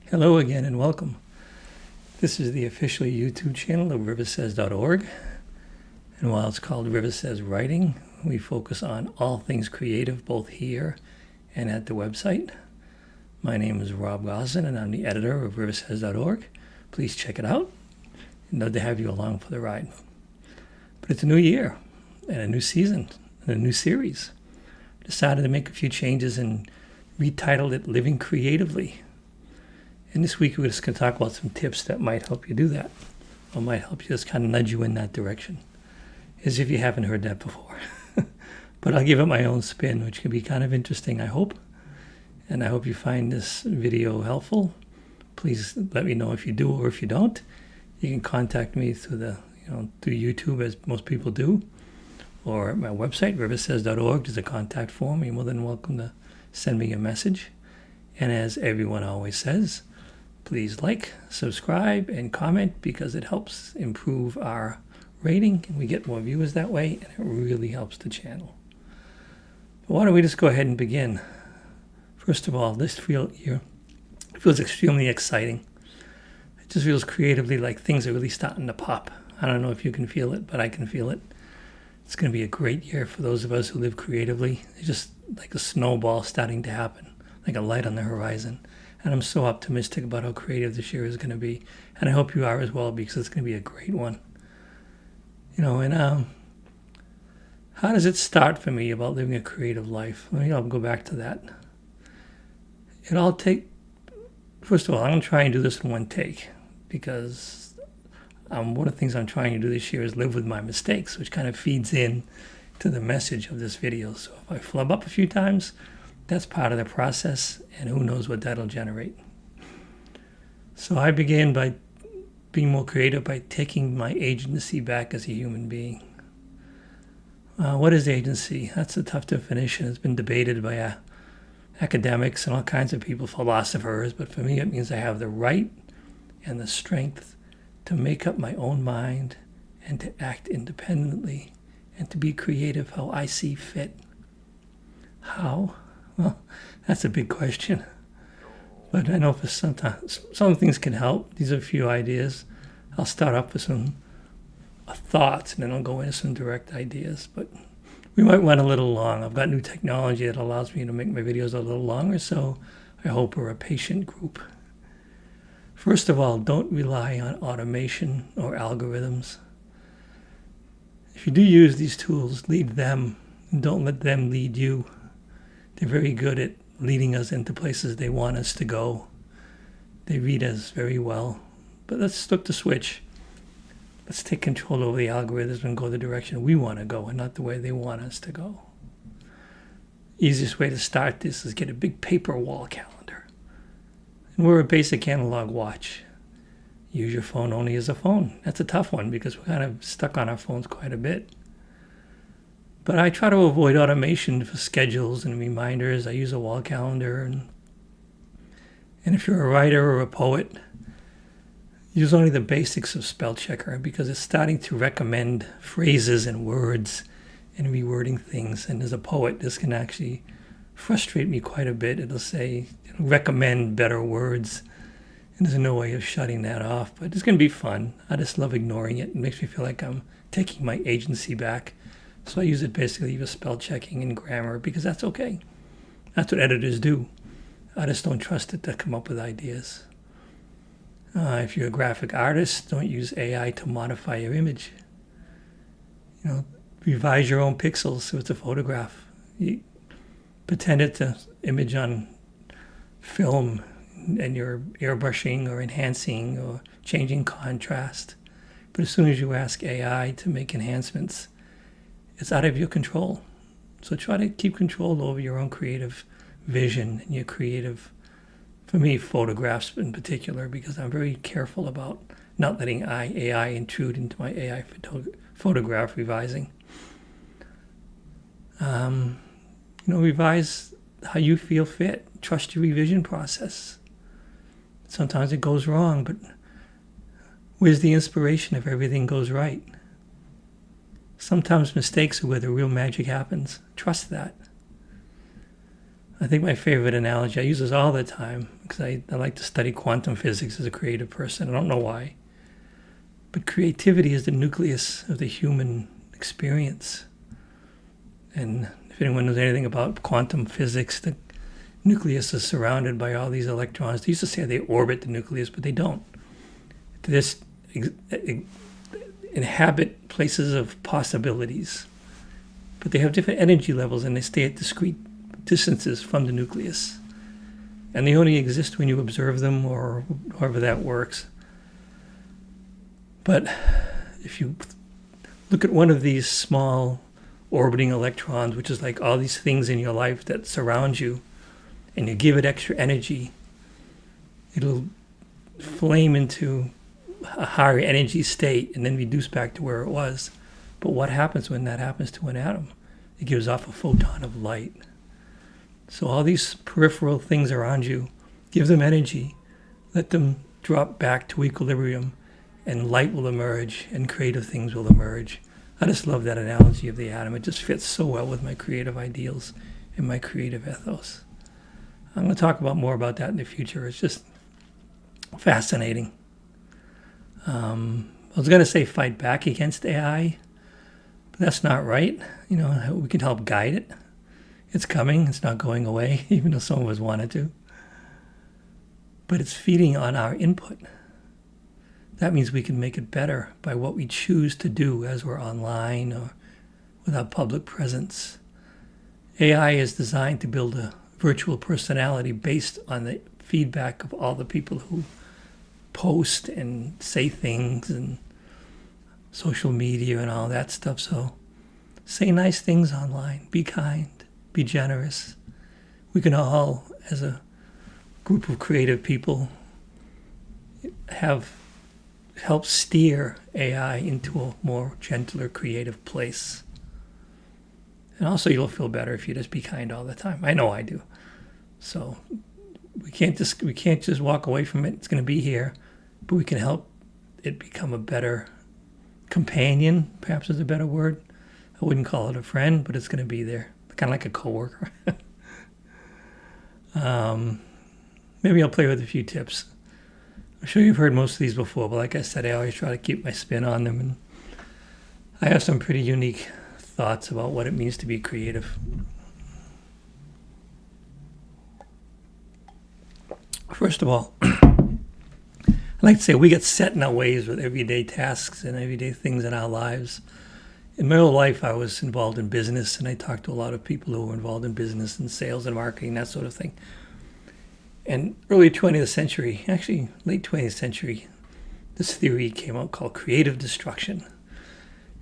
Hello again and welcome. This is the official YouTube channel of riversays.org, and while it's called River Says Writing, we focus on all things creative both here and at the website. My name is Rob Gossin and I'm the editor of riversays.org. Please check it out. I'd love to have you along for the ride. But it's a new year and a new season and a new series. Decided to make a few changes and retitled it Living Creatively. And this week we're just going to talk about some tips that might help you do that, or might help you just kind of nudge you in that direction, as if you haven't heard that before. But I'll give it my own spin, which can be kind of interesting, I hope. And I hope you find this video helpful. Please let me know if you do or if you don't. You can contact me through through YouTube, as most people do, or at my website, riversays.org. There's a contact form. You're more than welcome to send me a message. And as everyone always says, please like, subscribe, and comment because it helps improve our rating and we get more viewers that way, and it really helps the channel. But why don't we just go ahead and begin? First of all, this year feels extremely exciting. It just feels creatively like things are really starting to pop. I don't know if you can feel it, but I can feel it. It's going to be a great year for those of us who live creatively. It's just like a snowball starting to happen, like a light on the horizon. And I'm so optimistic about how creative this year is going to be. And I hope you are as well, because it's going to be a great one. How does it start for me about living a creative life? I'll go back to that. First of all, I'm going to try and do this in one take, because one of the things I'm trying to do this year is live with my mistakes, which kind of feeds in to the message of this video. So if I flub up a few times, that's part of the process, and who knows what that'll generate. So I began by being more creative by taking my agency back as a human being. What is agency? That's a tough definition. It's been debated by academics and all kinds of people, philosophers, but for me it means I have the right and the strength to make up my own mind and to act independently and to be creative how I see fit. How? Well, that's a big question. But I know for some things can help. These are a few ideas. I'll start off with some thoughts, and then I'll go into some direct ideas. But we might run a little long. I've got new technology that allows me to make my videos a little longer, so I hope we're a patient group. First of all, don't rely on automation or algorithms. If you do use these tools, lead them, and don't let them lead you. They're very good at leading us into places they want us to go. They read us very well. But let's flip the switch. Let's take control over the algorithms and go the direction we want to go and not the way they want us to go. Easiest way to start this is get a big paper wall calendar. And wear a basic analog watch. Use your phone only as a phone. That's a tough one because we're kind of stuck on our phones quite a bit. But I try to avoid automation for schedules and reminders. I use a wall calendar. And if you're a writer or a poet, use only the basics of spell checker, because it's starting to recommend phrases and words and rewording things. And as a poet, this can actually frustrate me quite a bit. It'll say, recommend better words. And there's no way of shutting that off. But it's going to be fun. I just love ignoring it. It makes me feel like I'm taking my agency back. So I use it basically for spell checking and grammar, because that's okay. That's what editors do. I just don't trust it to come up with ideas. If you're a graphic artist, don't use AI to modify your image. Revise your own pixels so it's a photograph. You pretend it's an image on film and you're airbrushing or enhancing or changing contrast. But as soon as you ask AI to make enhancements, it's out of your control. So try to keep control over your own creative vision and your creative, for me, photographs in particular, because I'm very careful about not letting AI intrude into my AI photograph revising. Revise how you feel fit. Trust your revision process. Sometimes it goes wrong, but where's the inspiration if everything goes right? Sometimes mistakes are where the real magic happens. Trust that. I think my favorite analogy, I use this all the time because I like to study quantum physics as a creative person. I don't know why. But creativity is the nucleus of the human experience. And if anyone knows anything about quantum physics, the nucleus is surrounded by all these electrons. They used to say they orbit the nucleus, but they don't. They just inhabit places of possibilities. But they have different energy levels and they stay at discrete distances from the nucleus. And they only exist when you observe them or however that works. But if you look at one of these small orbiting electrons, which is like all these things in your life that surround you, and you give it extra energy, it'll flame into a higher energy state and then reduce back to where it was. But what happens when that happens to an atom? It gives off a photon of light. So all these peripheral things around you, give them energy, let them drop back to equilibrium, and light will emerge and creative things will emerge. I just love that analogy of the atom. It just fits so well with my creative ideals and my creative ethos. I'm going to talk more about that in the future. It's just fascinating. I was going to say fight back against AI, but that's not right. We can help guide it. It's coming. It's not going away, even though some of us want it to. But it's feeding on our input. That means we can make it better by what we choose to do as we're online or with our public presence. AI is designed to build a virtual personality based on the feedback of all the people who post and say things and social media and all that stuff. So say nice things online. Be kind. Be generous. We can all, as a group of creative people, help steer AI into a more gentler, creative place. And also you'll feel better if you just be kind all the time. I know I do. So we can't just walk away from it. It's going to be here, but we can help it become a better companion, perhaps is a better word. I wouldn't call it a friend, but it's going to be there, kind of like a coworker. Maybe I'll play with a few tips. I'm sure you've heard most of these before, but like I said, I always try to keep my spin on them. And I have some pretty unique thoughts about what it means to be creative. First of all, I like to say we get set in our ways with everyday tasks and everyday things in our lives. In my whole life, I was involved in business, and I talked to a lot of people who were involved in business and sales and marketing, that sort of thing. And early 20th century, actually late 20th century, this theory came out called creative destruction.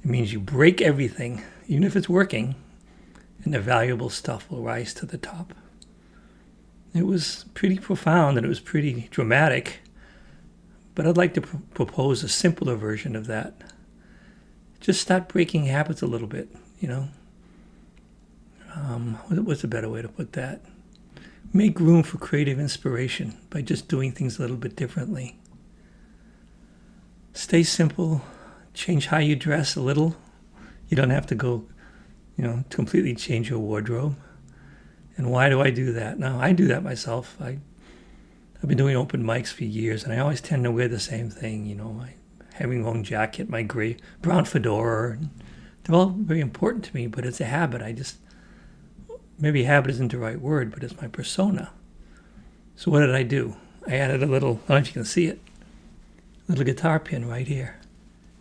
It means you break everything, even if it's working, and the valuable stuff will rise to the top. It was pretty profound and it was pretty dramatic, but I'd like to propose a simpler version of that. Just start breaking habits a little bit, What's a better way to put that? Make room for creative inspiration by just doing things a little bit differently. Stay simple. Change how you dress a little. You don't have to go, completely change your wardrobe. And why do I do that? Now, I do that myself. I've been doing open mics for years, and I always tend to wear the same thing, my herringbone jacket, my gray brown fedora. They're all very important to me, but it's a habit. Maybe habit isn't the right word, but it's my persona. So what did I do? I added a little, I don't know if you can see it, little guitar pin right here.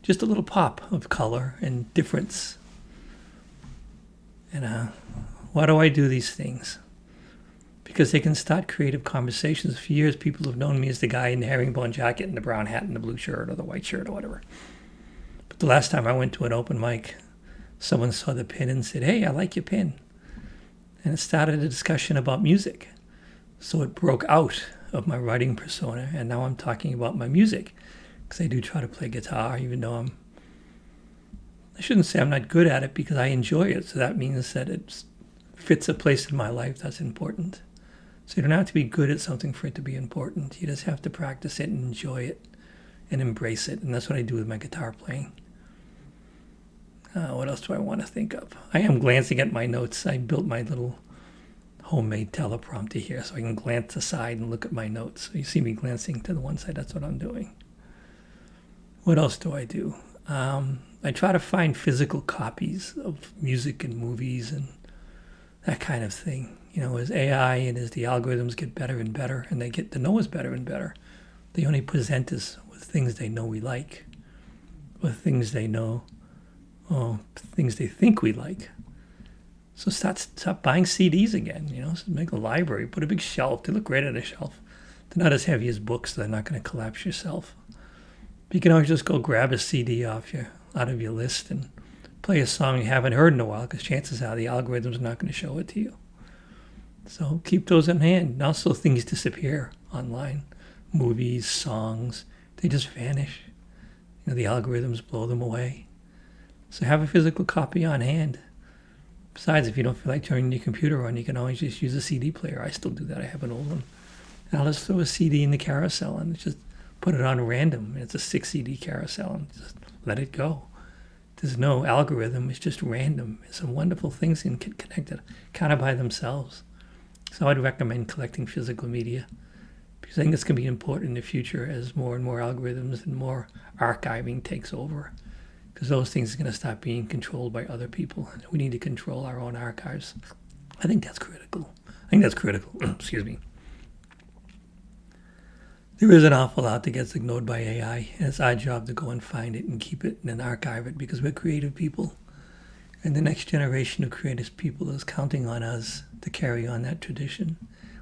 Just a little pop of color and difference. And why do I do these things? Because they can start creative conversations. For years, people have known me as the guy in the herringbone jacket and the brown hat and the blue shirt or the white shirt or whatever. But the last time I went to an open mic, someone saw the pin and said, "Hey, I like your pin." And it started a discussion about music. So it broke out of my writing persona, and now I'm talking about my music. Because I do try to play guitar, even though I shouldn't say I'm not good at it, because I enjoy it. So that means that it fits a place in my life that's important. So you don't have to be good at something for it to be important. You just have to practice it and enjoy it and embrace it. And that's what I do with my guitar playing. What else do I want to think of? I am glancing at my notes. I built my little homemade teleprompter here so I can glance aside and look at my notes. So you see me glancing to the one side, that's what I'm doing. What else do I do? I try to find physical copies of music and movies and that kind of thing. As AI and as the algorithms get better and better, and they get to know us better and better, they only present us with things they know we like, with things they know, or things they think we like. So stop buying CDs again. So make a library, put a big shelf. They look great on a shelf. They're not as heavy as books. So they're not going to collapse yourself. But you can always just go grab a CD out of your list and play a song you haven't heard in a while, because chances are the algorithm's not going to show it to you. So keep those in hand. And also things disappear online. Movies, songs, they just vanish. The algorithms blow them away. So have a physical copy on hand. Besides, if you don't feel like turning your computer on, you can always just use a CD player. I still do that. I have an old one. And I'll just throw a CD in the carousel and just put it on random. It's a 6 CD carousel and just let it go. There's no algorithm. It's just random. Some wonderful things can get connected kind of by themselves. So I'd recommend collecting physical media, because I think it's going to be important in the future as more and more algorithms and more archiving takes over. Because those things are going to stop being controlled by other people. We need to control our own archives. I think that's critical. Excuse me. There is an awful lot that gets ignored by AI, and it's our job to go and find it and keep it and then archive it, because we're creative people. And the next generation of creative people is counting on us to carry on that tradition.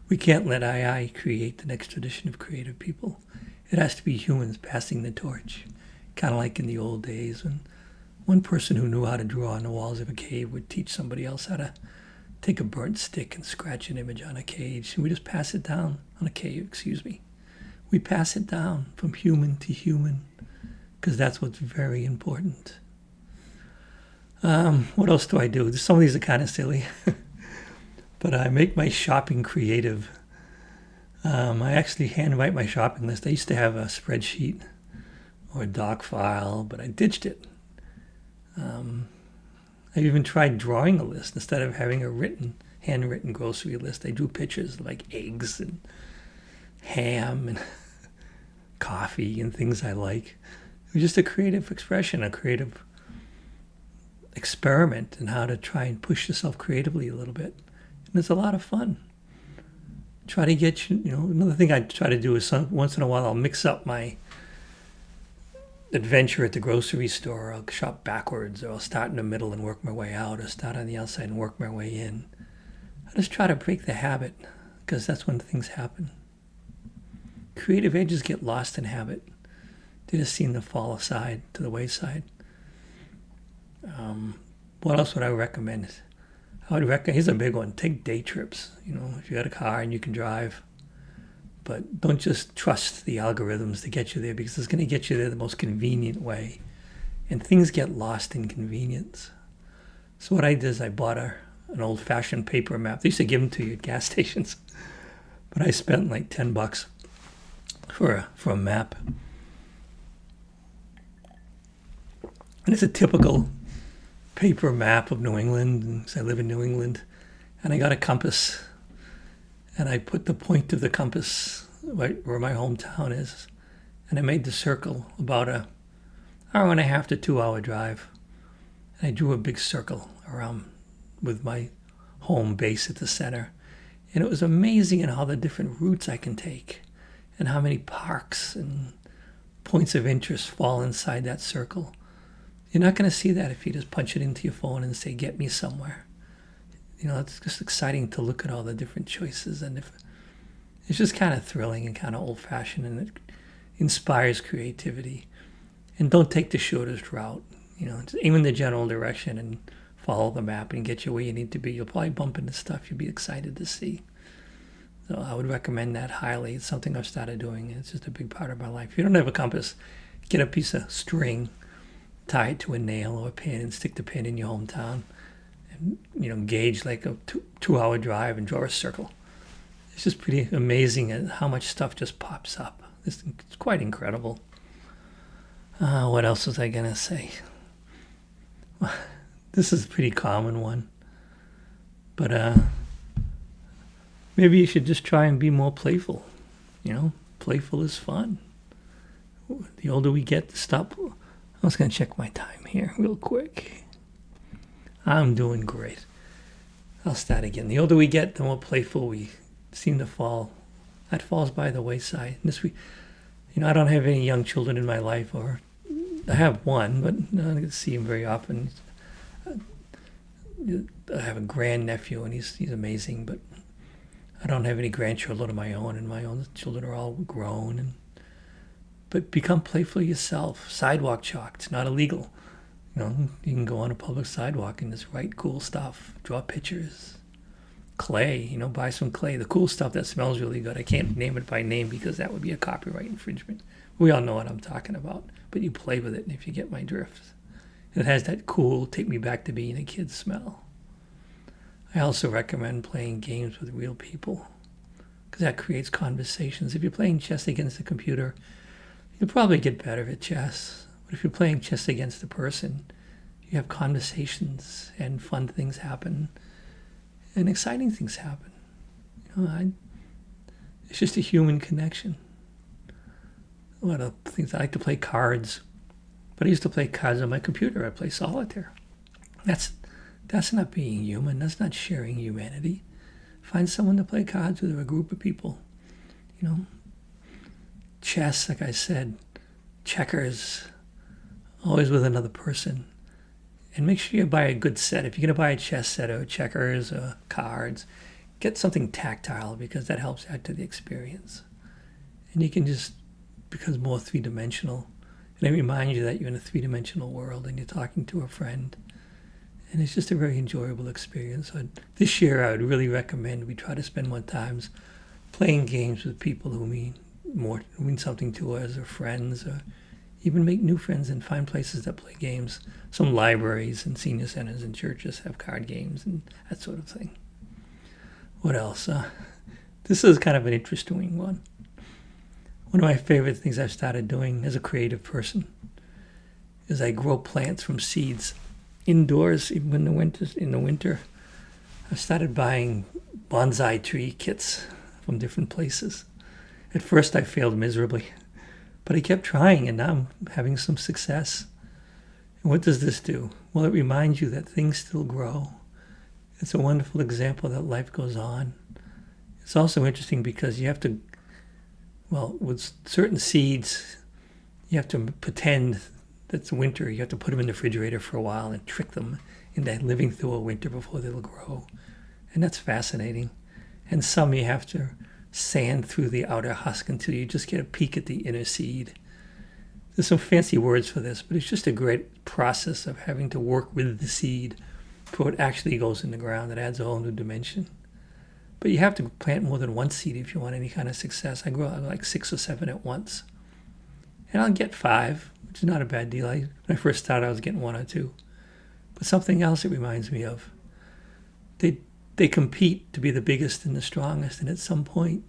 We can't let AI create the next tradition of creative people. It has to be humans passing the torch. Kind of like in the old days when one person who knew how to draw on the walls of a cave would teach somebody else how to take a burnt stick and scratch an image on a cage. And we just pass it down on a cave, We pass it down from human to human, because that's what's very important. What else do I do? Some of these are kind of silly, but I make my shopping creative. I actually handwrite my shopping list. I used to have a spreadsheet or a doc file, but I ditched it. I even tried drawing a list instead of having a handwritten grocery list. I drew pictures like eggs and ham and coffee and things I like. It was just a creative expression, a creative experiment in how to try and push yourself creatively a little bit. And it's a lot of fun. Try to get, another thing I try to do is once in a while I'll mix up my adventure at the grocery store. I'll shop backwards, or I'll start in the middle and work my way out, or start on the outside and work my way in. I just try to break the habit, because that's when things happen. Creative edges get lost in habit. They just seem to fall aside to the wayside. What else would I recommend? Here's a big one. Take day trips. If you got a car and you can drive, but don't just trust the algorithms to get you there, because it's going to get you there the most convenient way. And things get lost in convenience. So what I did is I bought an old-fashioned paper map. They used to give them to you at gas stations. But I spent like $10 for a map. And it's a typical paper map of New England, because I live in New England. And I got a compass, and I put the point of the compass right where my hometown is. And I made the circle about an hour and a half to 2 hour drive. And I drew a big circle around with my home base at the center. And it was amazing in all the different routes I can take, and how many parks and points of interest fall inside that circle. You're not going to see that if you just punch it into your phone and say, get me somewhere. It's just exciting to look at all the different choices, and it's just kind of thrilling and kind of old-fashioned, and it inspires creativity. And don't take the shortest route. Just aim in the general direction and follow the map and get you where you need to be. You'll probably bump into stuff you'll be excited to see. So I would recommend that highly. It's something I've started doing, and it's just a big part of my life. If you don't have a compass, get a piece of string, tie it to a nail or a pin, and stick the pin in your hometown, and gauge like a 2 hour drive and draw a circle. It's just pretty amazing at how much stuff just pops up. It's quite incredible. What else was I gonna say? This is a pretty common one, but Maybe you should just try and be more playful. Playful is fun. The older we get, the stop. I was going to check my time here real quick. I'm doing great. I'll start again. The older we get, the more playful we seem to fall. That falls by the wayside. I don't have any young children in my life, or I have one, but I don't get to see him very often. I have a grandnephew, and he's amazing, but I don't have any grandchildren of my own, and my own children are all grown. But become playful yourself. Sidewalk chalk, it's not illegal. You can go on a public sidewalk and just write cool stuff, draw pictures. Clay, buy some clay. The cool stuff that smells really good. I can't name it by name because that would be a copyright infringement. We all know what I'm talking about, but you play with it if you get my drift. It has that cool, take me back to being a kid smell. I also recommend playing games with real people because that creates conversations. If you're playing chess against a computer, you'll probably get better at chess. But if you're playing chess against a person, you have conversations and fun things happen and exciting things happen. It's just a human connection. One of the things I like to play cards, but I used to play cards on my computer. I play solitaire. That's not being human. That's not sharing humanity. Find someone to play cards with, or a group of people. Chess, like I said, checkers, always with another person. And make sure you buy a good set. If you're going to buy a chess set or checkers or cards, get something tactile because that helps add to the experience. And you can just become more three-dimensional. And it reminds you that you're in a three-dimensional world and you're talking to a friend. And it's just a very enjoyable experience. So this year, I would really recommend we try to spend more time playing games with people who mean something to us, or friends, or even make new friends and find places that play games. Some libraries and senior centers and churches have card games and that sort of thing. What else? This is kind of an interesting one. One of my favorite things I've started doing as a creative person is I grow plants from seeds indoors, even in the winter. I've started buying bonsai tree kits from different places. At first I failed miserably, but I kept trying, and now I'm having some success. And what does this do? Well, it reminds you that things still grow. It's a wonderful example that life goes on. It's also interesting because you have to, with certain seeds, you have to pretend that it's winter. You have to put them in the refrigerator for a while and trick them into living through a winter before they'll grow. And that's fascinating. And some you have to sand through the outer husk until you just get a peek at the inner seed. There's some fancy words for this, but it's just a great process of having to work with the seed before it actually goes in the ground. It adds a whole new dimension. But you have to plant more than one seed if you want any kind of success. I grow like 6 or 7 at once. And I'll get 5, which is not a bad deal. When I first started, I was getting 1 or 2. But something else it reminds me of. They compete to be the biggest and the strongest, and at some point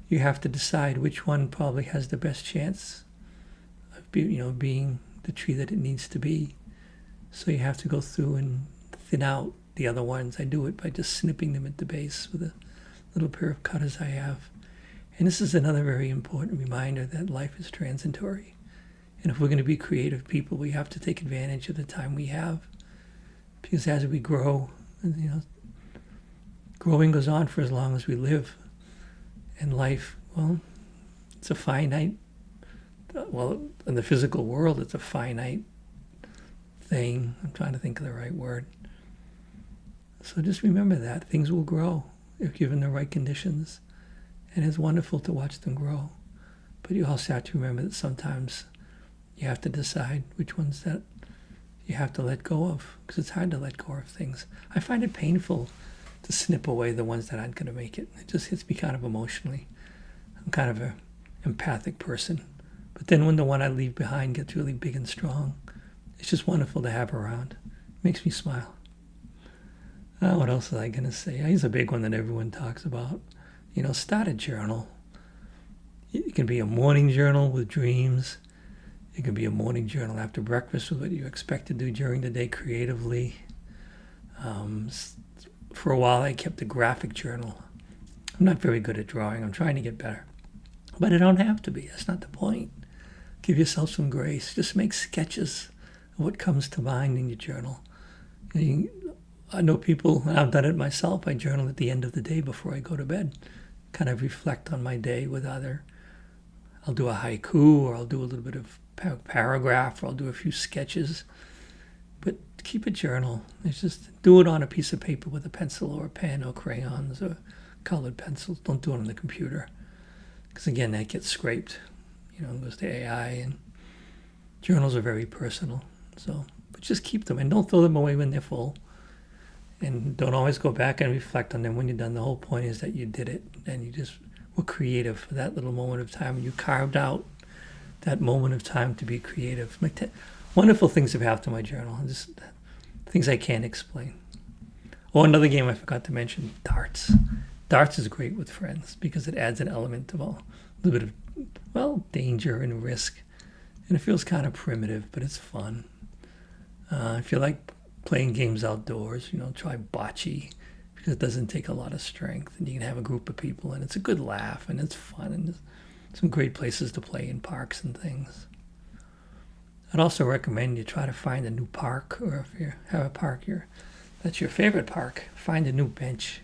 you have to decide which one probably has the best chance of being the tree that it needs to be. So you have to go through and thin out the other ones. I do it by just snipping them at the base with a little pair of cutters I have. And this is another very important reminder that life is transitory. And if we're going to be creative people, we have to take advantage of the time we have. Because as we grow, growing goes on for as long as we live. And life, it's a finite, in the physical world, it's a finite thing. I'm trying to think of the right word. So just remember that. Things will grow if given the right conditions. And it's wonderful to watch them grow. But you also have to remember that sometimes you have to decide which ones that you have to let go of, because it's hard to let go of things. I find it painful to snip away the ones that aren't going to make it. It just hits me kind of emotionally. I'm kind of an empathic person. But then when the one I leave behind gets really big and strong, it's just wonderful to have around. It makes me smile. What else was I going to say? Here's a big one that everyone talks about. Start a journal. It can be a morning journal with dreams. It can be a morning journal after breakfast with what you expect to do during the day creatively. For a while, I kept a graphic journal. I'm not very good at drawing. I'm trying to get better. But I don't have to be. That's not the point. Give yourself some grace. Just make sketches of what comes to mind in your journal. I know people, and I've done it myself, I journal at the end of the day before I go to bed. Kind of reflect on my day with I'll do a haiku, or I'll do a little bit of paragraph, or I'll do a few sketches. But keep a journal. It's just do it on a piece of paper with a pencil or a pen or crayons or colored pencils. Don't do it on the computer. Because again, that gets scraped. It goes to AI, and journals are very personal. But just keep them, and don't throw them away when they're full. And don't always go back and reflect on them when you're done. The whole point is that you did it, and you just were creative for that little moment of time. And you carved out that moment of time to be creative. Wonderful things have happened to my journal. Just things I can't explain. Oh, another game I forgot to mention, darts. Darts is great with friends because it adds an element of a little bit of, danger and risk. And it feels kind of primitive, but it's fun. If you like playing games outdoors, try bocce, because it doesn't take a lot of strength, and you can have a group of people, and it's a good laugh, and it's fun, and there's some great places to play in parks and things. I'd also recommend you try to find a new park, or if you have a park that's your favorite park, find a new bench.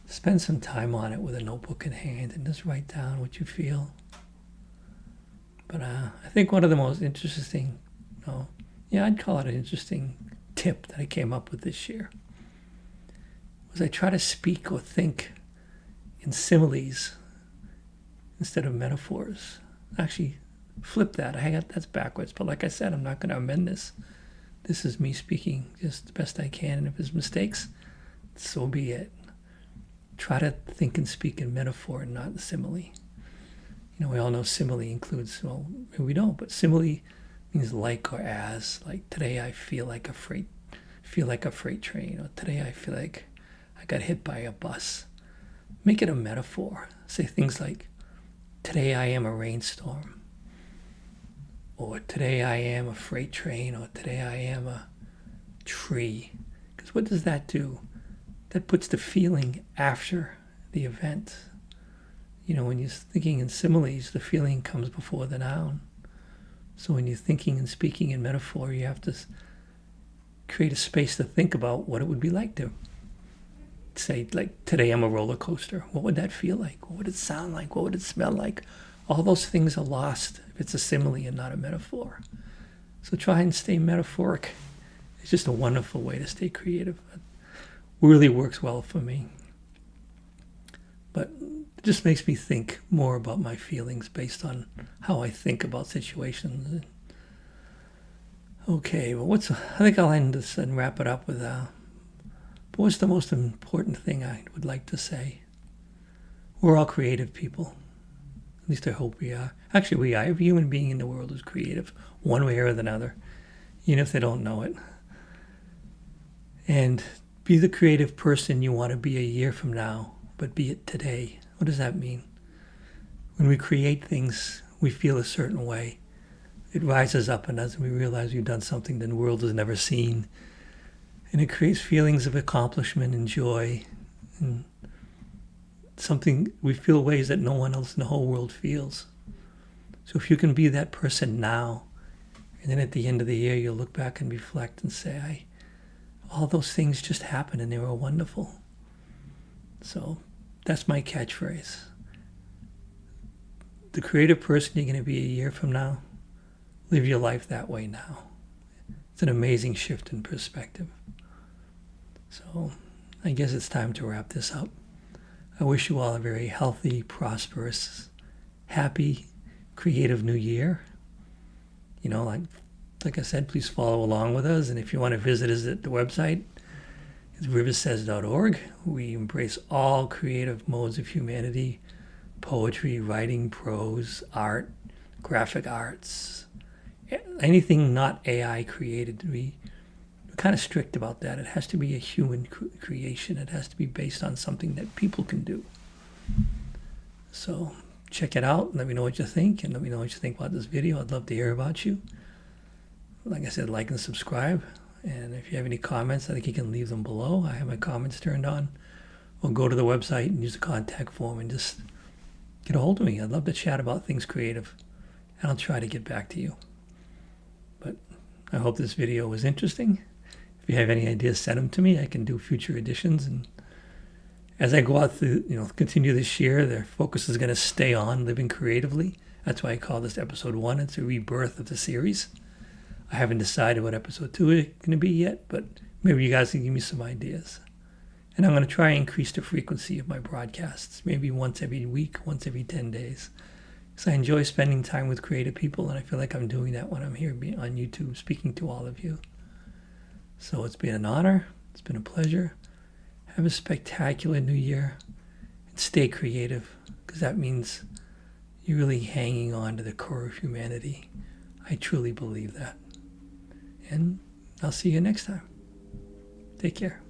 Spend some time on it with a notebook in hand and just write down what you feel. But I think one of the most interesting, I'd call it an interesting tip that I came up with this year was I try to speak or think in similes instead of metaphors. Actually, flip that. That's backwards. But like I said, I'm not going to amend this. This is me speaking just the best I can. And if there's mistakes, so be it. Try to think and speak in metaphor and not in simile. We all know simile includes, maybe we don't, but simile means like or as. Like today I feel like a freight train, or today I feel like I got hit by a bus. Make it a metaphor. Say things like, today I am a rainstorm, or today I am a freight train, or today I am a tree. Because what does that do? That puts the feeling after the event. When you're thinking in similes, the feeling comes before the noun. So when you're thinking and speaking in metaphor, you have to create a space to think about what it would be like to say, like, today I'm a roller coaster. What would that feel like? What would it sound like? What would it smell like? All those things are lost if it's a simile and not a metaphor. So try and stay metaphoric. It's just a wonderful way to stay creative. It really works well for me. But it just makes me think more about my feelings based on how I think about situations. Okay, well, I think I'll end this and wrap it up with, but what's the most important thing I would like to say? We're all creative people. At least I hope we are. Actually, we are. Every human being in the world is creative, one way or another, even if they don't know it. And be the creative person you want to be a year from now, but be it today. What does that mean? When we create things, we feel a certain way. It rises up in us and we realize we've done something the world has never seen. And it creates feelings of accomplishment and joy. And we feel ways that no one else in the whole world feels. So if you can be that person now, and then at the end of the year, you'll look back and reflect and say, all those things just happened and they were wonderful. So that's my catchphrase. The creative person you're going to be a year from now, live your life that way now. It's an amazing shift in perspective. So I guess it's time to wrap this up. I wish you all a very healthy, prosperous, happy, creative new year. Like I said, please follow along with us. And if you want to visit us at the website, it's riversays.org. We embrace all creative modes of humanity: poetry, writing, prose, art, graphic arts, anything not AI created. We're kind of strict about that. It has to be a human creation. It has to be based on something that people can do. So check it out. Let me know what you think, and let me know what you think about this video. I'd love to hear about you. Like I said, like and subscribe. And if you have any comments, I think you can leave them below. I have my comments turned on. or go to the website and use the contact form and just get a hold of me. I'd love to chat about things creative, and I'll try to get back to you. But I hope this video was interesting. If you have any ideas, send them to me. I can do future editions. And as I go out through, continue this year, their focus is going to stay on living creatively. That's why I call this episode 1. It's a rebirth of the series. I haven't decided what episode 2 is going to be yet, but maybe you guys can give me some ideas. And I'm going to try and increase the frequency of my broadcasts, maybe once every week, once every 10 days. Because I enjoy spending time with creative people, and I feel like I'm doing that when I'm here on YouTube speaking to all of you. So it's been an honor. It's been a pleasure. Have a spectacular new year. And stay creative, because that means you're really hanging on to the core of humanity. I truly believe that. And I'll see you next time. Take care.